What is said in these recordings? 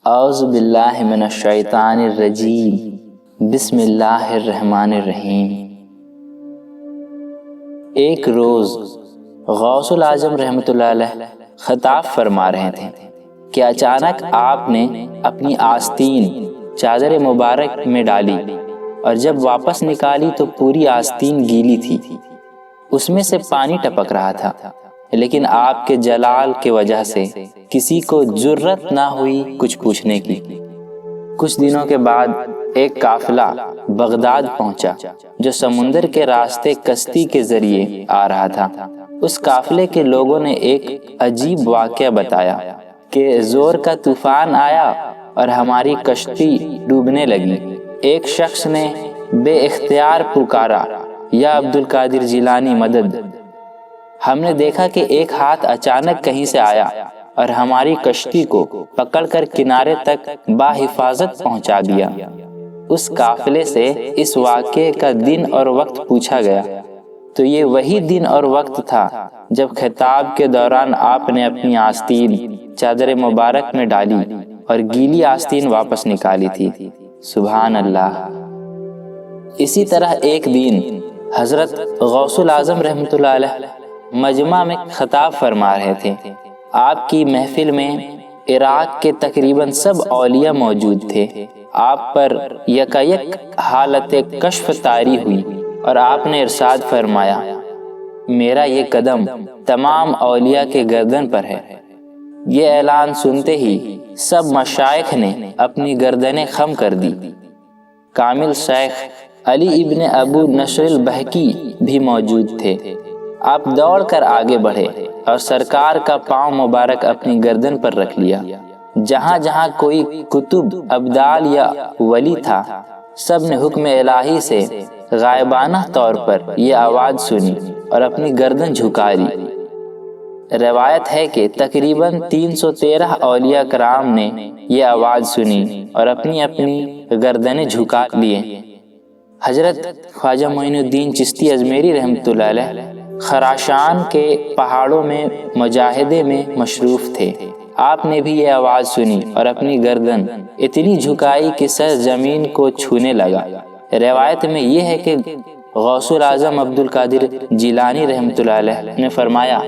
اعوذ باللہ من الشیطان الرجیم، بسم اللہ الرحمن الرحیم۔ ایک روز غوث الاعظم رحمۃ اللہ علیہ خطاب فرما رہے تھے کہ اچانک آپ نے اپنی آستین چادر مبارک میں ڈالی اور جب واپس نکالی تو پوری آستین گیلی تھی، اس میں سے پانی ٹپک رہا تھا، لیکن آپ کے جلال کی وجہ سے کسی کو جرت نہ ہوئی کچھ پوچھنے کی۔ کچھ دنوں کے بعد ایک قافلہ بغداد پہنچا جو سمندر کے راستے کشتی کے ذریعے آ رہا تھا۔ اس قافلے کے لوگوں نے ایک عجیب واقعہ بتایا کہ زور کا طوفان آیا اور ہماری کشتی ڈوبنے لگی۔ ایک شخص نے بے اختیار پکارا، یا عبد القادر جیلانی مدد! ہم نے دیکھا کہ ایک ہاتھ اچانک کہیں سے آیا اور ہماری کشتی کو پکڑ کر کنارے تک بحفاظت پہنچا دیا۔ اس قافلے سے اس واقعے کا دن اور وقت پوچھا گیا تو یہ وہی دن اور وقت تھا جب خطاب کے دوران آپ نے اپنی آستین چادر مبارک میں ڈالی اور گیلی آستین واپس نکالی تھی۔ سبحان اللہ۔ اسی طرح ایک دن حضرت غوث الاعظم رحمۃ اللہ علیہ مجمع میں خطاب فرما رہے تھے۔ آپ کی محفل میں عراق کے تقریباً سب اولیاء موجود تھے۔ آپ پر یکایک حالت کشف طاری ہوئی اور آپ نے ارشاد فرمایا، میرا یہ قدم تمام اولیاء کے گردن پر ہے۔ یہ اعلان سنتے ہی سب مشائخ نے اپنی گردنیں خم کر دی۔ کامل شیخ علی ابن ابو نصر البہکی بھی موجود تھے۔ آپ دوڑ کر آگے بڑھے اور سرکار کا پاؤں مبارک اپنی گردن پر رکھ لیا۔ جہاں جہاں کوئی قطب، ابدال یا ولی تھا، سب نے حکم الہی سے غائبانہ طور پر یہ آواز سنی اور اپنی گردن جھکا لی۔ روایت ہے کہ تقریباً 313 اولیاء کرام نے یہ آواز سنی اور اپنی اپنی گردنیں جھکا لیے۔ حضرت خواجہ معین الدین چشتی اجمیری رحمۃ اللہ علیہ خراسان کے پہاڑوں میں مجاہدے میں مصروف تھے۔ آپ نے بھی یہ آواز سنی اور اپنی گردن اتنی جھکائی کہ سر زمین کو چھونے لگا۔ روایت میں یہ ہے کہ غوث الاعظم عبد القادر جیلانی رحمۃ اللہ علیہ نے فرمایا،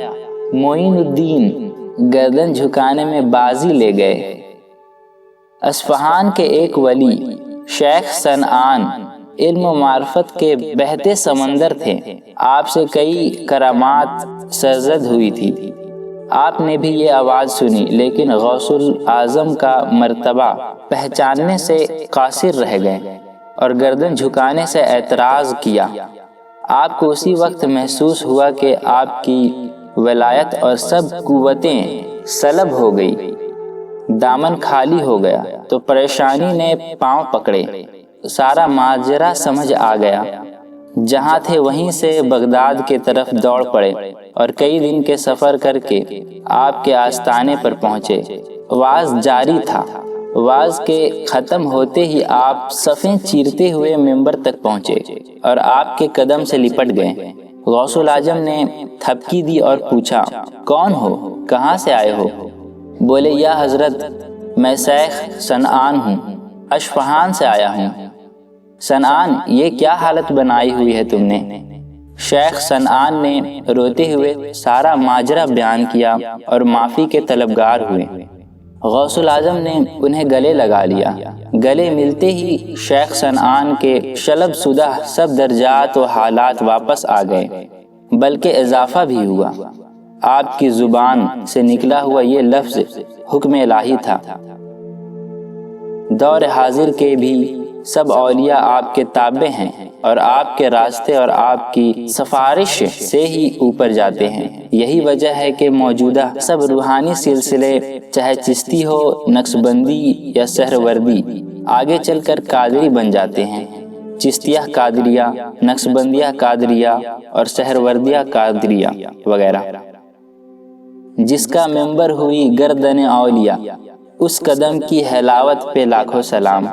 معین الدین گردن جھکانے میں بازی لے گئے۔ اصفہان کے ایک ولی شیخ صنعان علم و معرفت کے بہتے سمندر تھے۔ آپ سے کئی کرامات سرزد ہوئی تھی۔ آپ نے بھی یہ آواز سنی، لیکن غوث الاعظم کا مرتبہ پہچاننے سے قاصر رہ گئے اور گردن جھکانے سے اعتراض کیا۔ آپ کو اسی وقت محسوس ہوا کہ آپ کی ولایت اور سب قوتیں سلب ہو گئی، دامن خالی ہو گیا تو پریشانی نے پاؤں پکڑے۔ سارا ماجرا سمجھ آ گیا۔ جہاں تھے وہیں سے بغداد کے طرف دوڑ پڑے اور کئی دن کے سفر کر کے آپ کے آستانے پر پہنچے۔ وعظ جاری تھا۔ وعظ کے ختم ہوتے ہی آپ صفیں چیرتے ہوئے ممبر تک پہنچے اور آپ کے قدم سے لپٹ گئے۔ غوث الاعظم نے تھپکی دی اور پوچھا، کون ہو؟ کہاں سے آئے ہو؟ بولے، یا حضرت، میں شیخ صنعان ہوں، اصفہان سے آیا ہوں۔ صنعان، یہ کیا حالت بنائی ہوئی ہے تم نے؟ شیخ صنعان نے روتے ہوئے سارا ماجرا بیان کیا اور معافی کے طلبگار ہوئے۔ غوث الاعظم نے انہیں گلے لگا لیا۔ گلے ملتے ہی شیخ صنعان کے شلب شدہ سب درجات و حالات واپس آ گئے، بلکہ اضافہ بھی ہوا۔ آپ کی زبان سے نکلا ہوا یہ لفظ حکم الہی تھا۔ دور حاضر کے بھی سب اولیاء آپ کے تابع ہیں اور آپ کے راستے اور آپ کی سفارش سے ہی اوپر جاتے ہیں۔ یہی وجہ ہے کہ موجودہ سب روحانی سلسلے، چاہے چشتی ہو، نقشبندی یا سہروردی، آگے چل کر قادری بن جاتے ہیں۔ چشتیہ قادریہ، نقشبندیہ قادریہ اور سہروردیہ قادریہ وغیرہ۔ جس کا ممبر ہوئی گردن اولیاء، اس قدم کی حلاوت پہ لاکھوں سلام۔